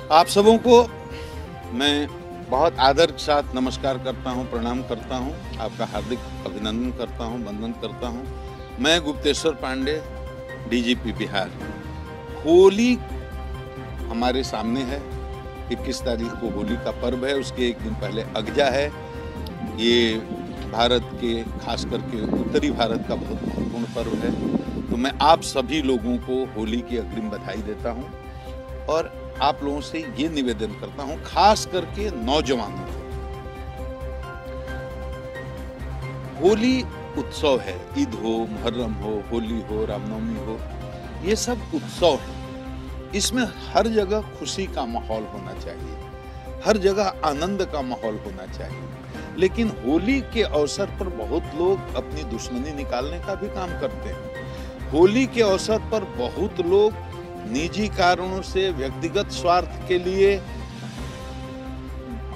आप सबों को मैं बहुत आदर के साथ नमस्कार करता हूं, प्रणाम करता हूं, आपका हार्दिक अभिनंदन करता हूं, वंदन करता हूं। मैं गुप्तेश्वर पांडे, डीजीपी बिहार। होली हमारे सामने है। 21 तारीख को होली का पर्व है। उसके एक दिन पहले अगजा है। ये भारत के, खास करके उत्तरी भारत का बहुत महत्वपूर्ण पर्व है। तो मैं आप सभी लोगों को होली की अग्रिम बधाई देता हूं और आप लोगों से ये निवेदन करता हूं, खास करके नौजवानों को। होली उत्सव है। ईद हो, मुहर्रम हो, होली हो, रामनवमी हो, ये सब उत्सव है। इसमें हर जगह खुशी का माहौल होना चाहिए, हर जगह आनंद का माहौल होना चाहिए। लेकिन होली के अवसर पर बहुत लोग अपनी दुश्मनी निकालने का भी काम करते हैं। होली के अवसर पर बहुत लोग निजी कारणों से, व्यक्तिगत स्वार्थ के लिए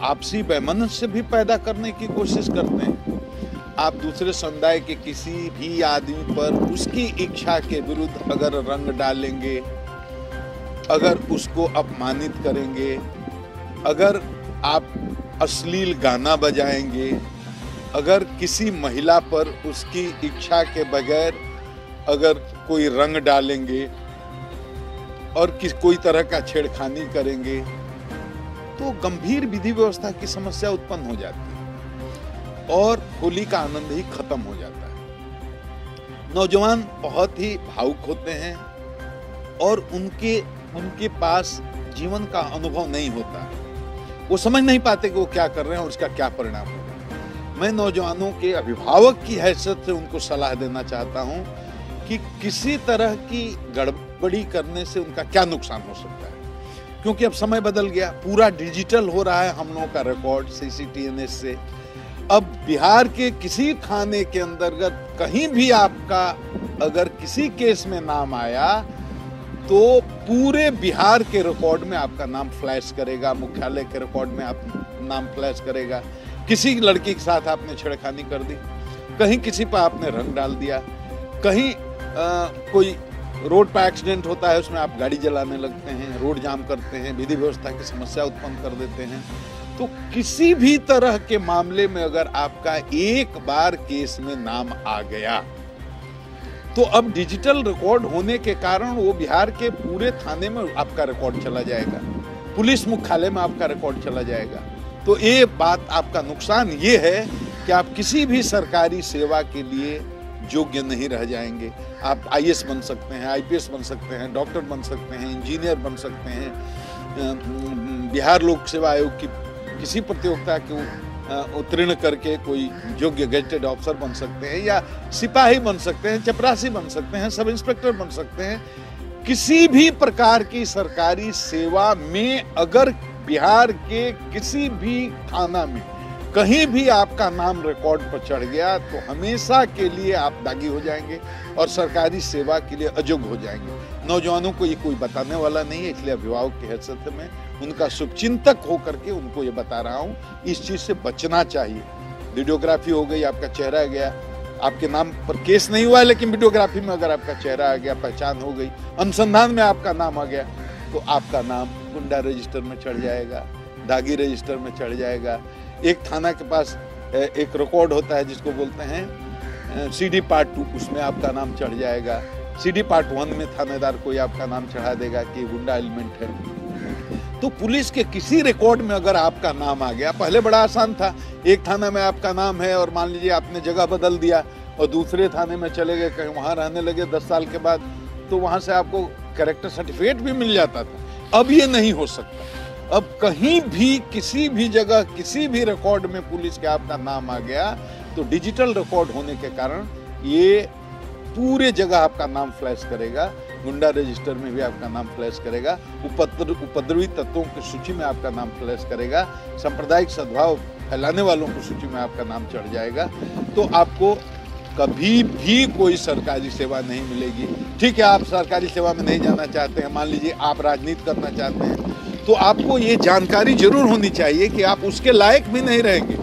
आपसी वैमनस्य भी पैदा करने की कोशिश करते हैं। आप दूसरे समुदाय के किसी भी आदमी पर उसकी इच्छा के विरुद्ध अगर रंग डालेंगे, अगर उसको अपमानित करेंगे, अगर आप अश्लील गाना बजाएंगे, अगर किसी महिला पर उसकी इच्छा के बगैर अगर कोई रंग डालेंगे और कोई तरह का छेड़खानी करेंगे, तो गंभीर विधि व्यवस्था की समस्या उत्पन्न हो जाती है और होली का आनंद ही खत्म हो जाता है। नौजवान बहुत ही भावुक होते हैं और उनके पास जीवन का अनुभव नहीं होता है। वो समझ नहीं पाते कि वो क्या कर रहे हैं और उसका क्या परिणाम होगा। मैं नौजवानों के अभिभावक की हैसियत से उनको सलाह देना चाहता हूं कि किसी तरह की गड़बड़ी करने से उनका क्या नुकसान हो सकता है, क्योंकि अब समय बदल गया, पूरा डिजिटल हो रहा है हम लोगों का रिकॉर्ड सीसीटीएनएस से। अब बिहार के किसी थाने के अंतर्गत कहीं भी आपका अगर किसी केस में नाम आया तो पूरे बिहार के रिकॉर्ड में आपका नाम फ्लैश करेगा, मुख्यालय के रिकॉर्ड में आप नाम फ्लैश करेगा। किसी लड़की के साथ आपने छेड़खानी कर दी, कहीं किसी पर आपने रंग डाल दिया, कहीं कोई रोड पर एक्सीडेंट होता है, उसमें आप गाड़ी जलाने लगते हैं, रोड जाम करते हैं, विधि व्यवस्था की समस्या उत्पन्न कर देते हैं। तो किसी भी तरह के मामले में अगर आपका एक बार केस में नाम आ गया तो अब डिजिटल रिकॉर्ड होने के कारण वो बिहार के पूरे थाने में आपका रिकॉर्ड चला जाएगा, पुलिस मुख्यालय में आपका रिकॉर्ड चला जाएगा। तो ये बात, आपका नुकसान ये है कि आप किसी भी सरकारी सेवा के लिए योग्य नहीं रह जाएंगे। आप आईएएस बन सकते हैं, आईपीएस बन सकते हैं, डॉक्टर बन सकते हैं, इंजीनियर बन सकते हैं, बिहार लोक सेवा आयोग की किसी प्रतियोगिता को उत्तीर्ण करके कोई योग्य गेजेटेड ऑफिसर बन सकते हैं, या सिपाही बन सकते हैं, चपरासी बन सकते हैं, सब इंस्पेक्टर बन सकते हैं। किसी भी प्रकार की सरकारी सेवा में अगर बिहार के किसी भी थाना में कहीं भी आपका नाम रिकॉर्ड पर चढ़ गया तो हमेशा के लिए आप दागी हो जाएंगे और सरकारी सेवा के लिए अयोग्य हो जाएंगे। नौजवानों को ये कोई बताने वाला नहीं है, इसलिए अभिभावक की हैसियत से मैं उनका शुभचिंतक होकर के उनको ये बता रहा हूँ, इस चीज से बचना चाहिए। वीडियोग्राफी हो गई, आपका चेहरा गया, आपके नाम पर केस नहीं हुआ है लेकिन वीडियोग्राफी में अगर आपका चेहरा आ गया, पहचान हो गई, अनुसंधान में आपका नाम आ गया, तो आपका नाम गुंडा रजिस्टर में चढ़ जाएगा, दागी रजिस्टर में चढ़ जाएगा। एक थाना के पास एक रिकॉर्ड होता है जिसको बोलते हैं सीडी पार्ट 2, उसमें आपका नाम चढ़ जाएगा। सीडी पार्ट 1 में थानेदार कोई आपका नाम चढ़ा देगा कि गुंडा एलिमेंट है। तो पुलिस के किसी रिकॉर्ड में अगर आपका नाम आ गया, पहले बड़ा आसान था, एक थाना में आपका नाम है और मान लीजिए आपने जगह बदल दिया और दूसरे थाने में चले गए, कहीं वहां रहने लगे 10 साल के बाद, तो वहां से आपको कैरेक्टर सर्टिफिकेट भी मिल जाता था। अब ये नहीं हो सकता। अब कहीं भी किसी भी जगह किसी भी रिकॉर्ड में पुलिस के आपका नाम आ गया तो डिजिटल रिकॉर्ड होने के कारण ये पूरे जगह आपका नाम फ्लैश करेगा, गुंडा रजिस्टर में भी आपका नाम फ्लैश करेगा, उपद्रवी तत्वों की सूची में आपका नाम फ्लैश करेगा, सांप्रदायिक सद्भाव फैलाने वालों की सूची में आपका नाम चढ़ जाएगा। तो आपको कभी भी कोई सरकारी सेवा नहीं मिलेगी। ठीक है, आप सरकारी सेवा में नहीं जाना चाहते हैं, मान लीजिए आप राजनीति करना चाहते हैं, तो आपको ये जानकारी जरूर होनी चाहिए कि आप उसके लायक भी नहीं रहेंगे,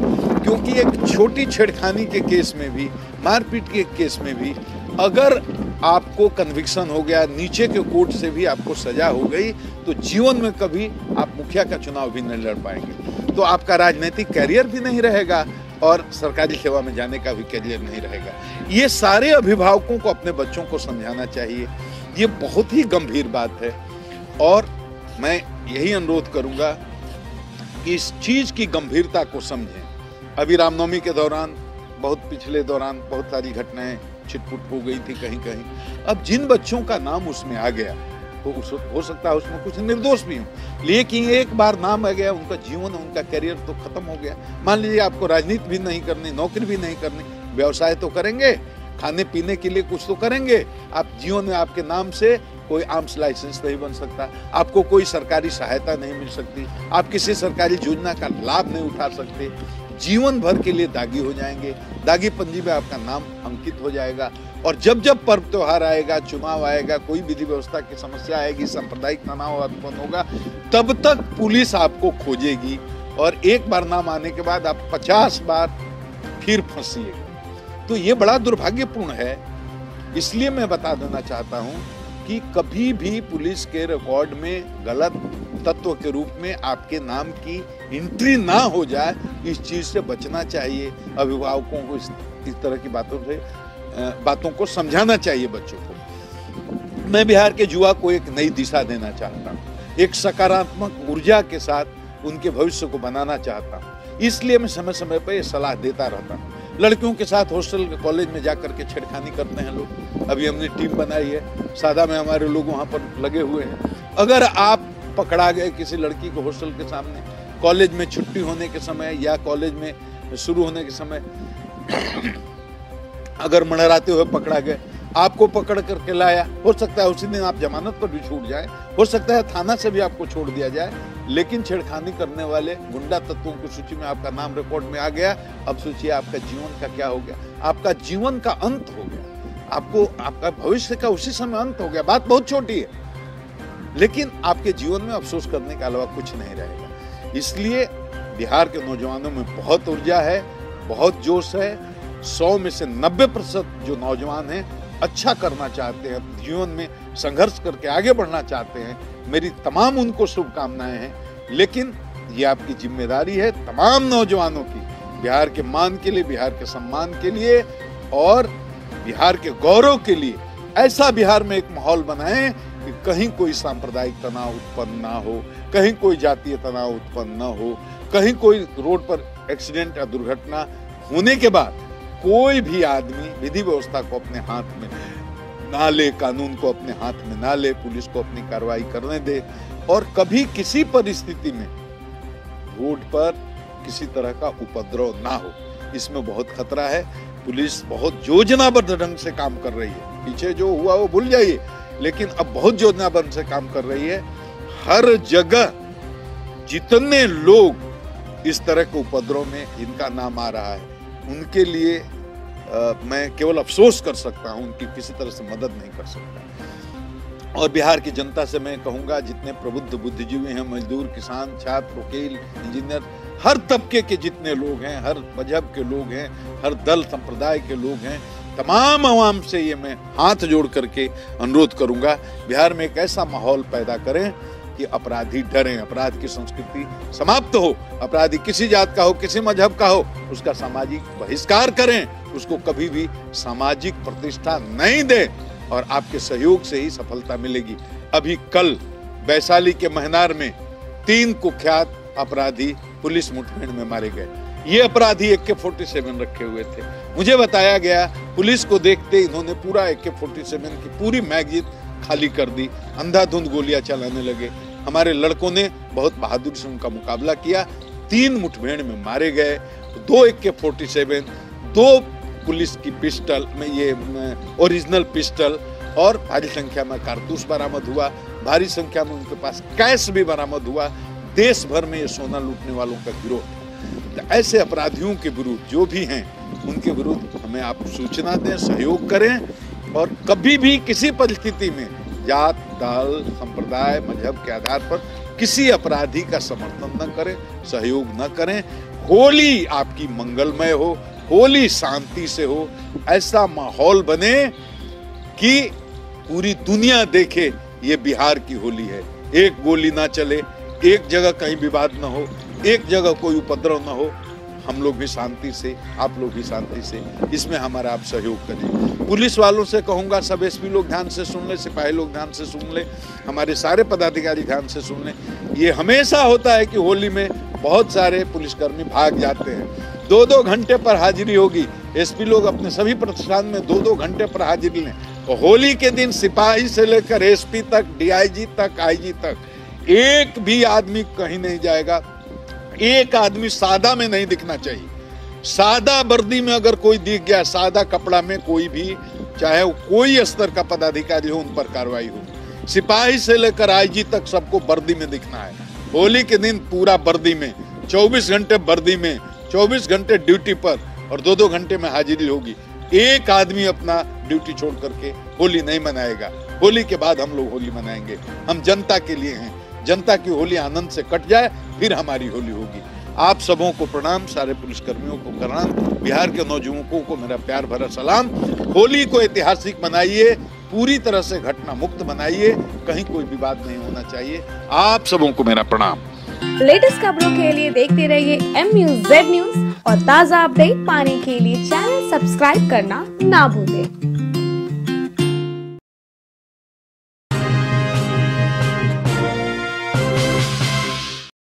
क्योंकि एक छोटी छेड़खानी के केस में भी, मारपीट के केस में भी अगर आपको कन्विक्शन हो गया, नीचे के कोर्ट से भी आपको सजा हो गई, तो जीवन में कभी आप मुखिया का चुनाव भी नहीं लड़ पाएंगे। तो आपका राजनीतिक कैरियर भी नहीं रहेगा और सरकारी सेवा में जाने का भी कैरियर नहीं रहेगा। ये सारे अभिभावकों को अपने बच्चों को समझाना चाहिए। ये बहुत ही गंभीर बात है और मैं यही अनुरोध करूंगा कि इस चीज की गंभीरता को समझें। अभी रामनवमी के दौरान पिछले दौरान बहुत सारी घटनाएं छिटपुट हो गई थी कहीं कहीं। अब जिन बच्चों का नाम उसमें आ गया तो हो सकता है उसमें कुछ निर्दोष भी हो, लेकिन एक बार नाम आ गया, उनका जीवन, उनका करियर तो खत्म हो गया। मान लीजिए आपको राजनीति भी नहीं करनी, नौकरी भी नहीं करनी, व्यवसाय तो करेंगे, खाने पीने के लिए कुछ तो करेंगे। आप जीवन में आपके नाम से कोई आर्म्स लाइसेंस नहीं बन सकता, आपको कोई सरकारी सहायता नहीं मिल सकती, आप किसी सरकारी योजना का लाभ नहीं उठा सकते, जीवन भर के लिए दागी हो जाएंगे। दागी पंजी में आपका नाम अंकित हो जाएगा और जब जब पर्व त्योहार आएगा, चुनाव आएगा, कोई विधि व्यवस्था की समस्या आएगी, सांप्रदायिक तनाव उत्पन्न होगा, तब तक पुलिस आपको खोजेगी और एक बार नाम आने के बाद आप 50 बार फिर फंसिएगा। तो ये बड़ा दुर्भाग्यपूर्ण है। इसलिए मैं बता देना चाहता हूं कि कभी भी पुलिस के रिकॉर्ड में गलत तत्व के रूप में आपके नाम की एंट्री ना हो जाए, इस चीज से बचना चाहिए। अभिभावकों को इस तरह की बातों को समझाना चाहिए बच्चों को। मैं बिहार के युवा को एक नई दिशा देना चाहता हूँ, एक सकारात्मक ऊर्जा के साथ उनके भविष्य को बनाना चाहता हूँ। इसलिए मैं समय समय पर ये सलाह देता रहता हूँ। लड़कियों के साथ हॉस्टल कॉलेज में जाकर के छेड़खानी करते हैं लोग। अभी हमने टीम बनाई है, सादा में हमारे लोग वहाँ पर लगे हुए हैं। अगर आप पकड़ा गए किसी लड़की को हॉस्टल के सामने, कॉलेज में छुट्टी होने के समय या कॉलेज में शुरू होने के समय अगर मंडराते हुए पकड़ा गए, आपको पकड़ करके लाया, हो सकता है उसी दिन आप जमानत पर भी छूट जाए, हो सकता है थाना से भी आपको छोड़ दिया जाए, लेकिन छेड़खानी करने वाले गुंडा तत्वों की सूची में आपका नाम रिकॉर्ड में आ गया। अब सोचिए आपका जीवन का क्या हो गया। आपका जीवन का अंत हो गया, आपका भविष्य का उसी समय अंत हो गया। बात बहुत छोटी है, लेकिन आपके जीवन में अफसोस करने के अलावा कुछ नहीं रहेगा। इसलिए बिहार के नौजवानों में बहुत ऊर्जा है, बहुत जोश है। 100 में से 90% जो नौजवान हैं अच्छा करना चाहते हैं, जीवन में संघर्ष करके आगे बढ़ना चाहते हैं। मेरी तमाम उनको शुभकामनाएं हैं। लेकिन ये आपकी जिम्मेदारी है तमाम नौजवानों की, बिहार के मान के लिए, बिहार के सम्मान के लिए और बिहार के गौरव के लिए ऐसा बिहार में एक माहौल बनाएं कि कहीं कोई सांप्रदायिक तनाव उत्पन्न ना हो, कहीं कोई जातीय तनाव उत्पन्न ना हो, कहीं कोई रोड पर एक्सीडेंट या दुर्घटना होने के बाद कोई भी आदमी विधि व्यवस्था को अपने हाथ में ना ले, कानून को अपने हाथ में ना ले, पुलिस को अपनी कार्रवाई करने दे और कभी किसी परिस्थिति में रोड पर किसी तरह का उपद्रव ना हो। इसमें बहुत खतरा है। पुलिस बहुत योजनाबद्ध ढंग से काम कर रही है। पीछे जो हुआ वो भूल जाइए, लेकिन अब बहुत योजनाबद्ध से काम कर रही है। हर जगह जितने लोग इस तरह के उपद्रव में इनका नाम आ रहा है, उनके लिए मैं केवल अफसोस कर सकता हूं, उनकी किसी तरह से मदद नहीं कर सकता। और बिहार की जनता से मैं कहूंगा, जितने प्रबुद्ध बुद्धिजीवी हैं, मजदूर, किसान, छात्र, वकील, इंजीनियर, हर तबके के जितने लोग हैं, हर मजहब के लोग हैं, हर दल संप्रदाय के लोग हैं, तमाम आवाम से ये मैं हाथ जोड़ करके अनुरोध करूंगा, बिहार में एक ऐसा माहौल पैदा करें कि अपराधी डरें, अपराध की संस्कृति समाप्त हो। अपराधी किसी जात का हो, किसी मजहब का हो, उसका सामाजिक बहिष्कार करें, उसको कभी भी सामाजिक प्रतिष्ठा नहीं दें और आपके सहयोग से ही सफलता मिलेगी। अभी कल वैशाली के महनार में 3 कुख्यात अपराधी पुलिस मुठभेड़ में मारे गए। ये अपराधी AK-47 रखे हुए थे। मुझे बताया गया पुलिस को देखते इन्होंने पूरा AK-47 की पूरी मैगजीन खाली कर दी, अंधाधुंध गोलियां चलाने लगे। हमारे लड़कों ने बहुत बहादुरी से उनका मुकाबला किया। 3 मुठभेड़ में मारे गए। 2 AK-47, 2 पुलिस की पिस्टल में, ये ओरिजिनल पिस्टल, और भारी संख्या में कारतूस बरामद हुआ। भारी संख्या में उनके पास कैश भी बरामद हुआ। देश भर में ये सोना लूटने वालों का गिरोह है। ऐसे अपराधियों के विरुद्ध जो भी हैं, उनके विरुद्ध हमें आप सूचना दें, सहयोग करें और कभी भी किसी परिस्थिति में जात, दल, संप्रदाय, मजहब के आधार पर किसी अपराधी का समर्थन न करें, सहयोग न करें। होली आपकी मंगलमय हो, होली शांति से हो, ऐसा माहौल बने कि पूरी दुनिया देखे ये बिहार की होली है। एक गोली ना चले, एक जगह कहीं विवाद ना हो, एक जगह कोई उपद्रव ना हो। हम लोग भी शांति से, आप लोग भी शांति से, इसमें हमारा आप सहयोग करें। पुलिस वालों से कहूँगा, सब एसपी लोग ध्यान से सुन ले, सिपाही लोग ध्यान से सुन ले, हमारे सारे पदाधिकारी ध्यान से सुन ले। ये हमेशा होता है कि होली में बहुत सारे पुलिसकर्मी भाग जाते हैं। 2-2 घंटे पर हाजिरी होगी। एसपी लोग अपने सभी प्रतिष्ठान में 2-2 घंटे पर हाजिरी लें। तो होली के दिन सिपाही से लेकर एसपी तक, डीआईजी तक, आईजी तक, एक भी आदमी कहीं नहीं जाएगा। एक आदमी सादा में नहीं दिखना चाहिए। सादा वर्दी में अगर कोई दिख गया, सादा कपड़ा में कोई भी, चाहे वो कोई स्तर का पदाधिकारी हो, उन पर कार्रवाई होगी। सिपाही से लेकर आईजी तक सबको वर्दी में दिखना है। होली के दिन पूरा वर्दी में, 24 घंटे वर्दी में, 24 घंटे ड्यूटी पर और 2-2 घंटे में हाजिरी होगी। एक आदमी अपना ड्यूटी छोड़ करके होली नहीं मनाएगा। होली के बाद हम लोग होली मनाएंगे। हम जनता के लिए हैं। जनता की होली आनंद से कट जाए, फिर हमारी होली होगी। आप सबों को प्रणाम, सारे पुलिसकर्मियों को प्रणाम, बिहार के नौजुवकों को मेरा प्यार भरा सलाम। होली को ऐतिहासिक बनाइए, पूरी तरह से घटना मुक्त बनाइए, कहीं कोई विवाद नहीं होना चाहिए। आप सबों को मेरा प्रणाम। लेटेस्ट खबरों के लिए देखते रहिए MUZ न्यूज और ताज़ा अपडेट पाने के लिए चैनल सब्सक्राइब करना ना भूलें।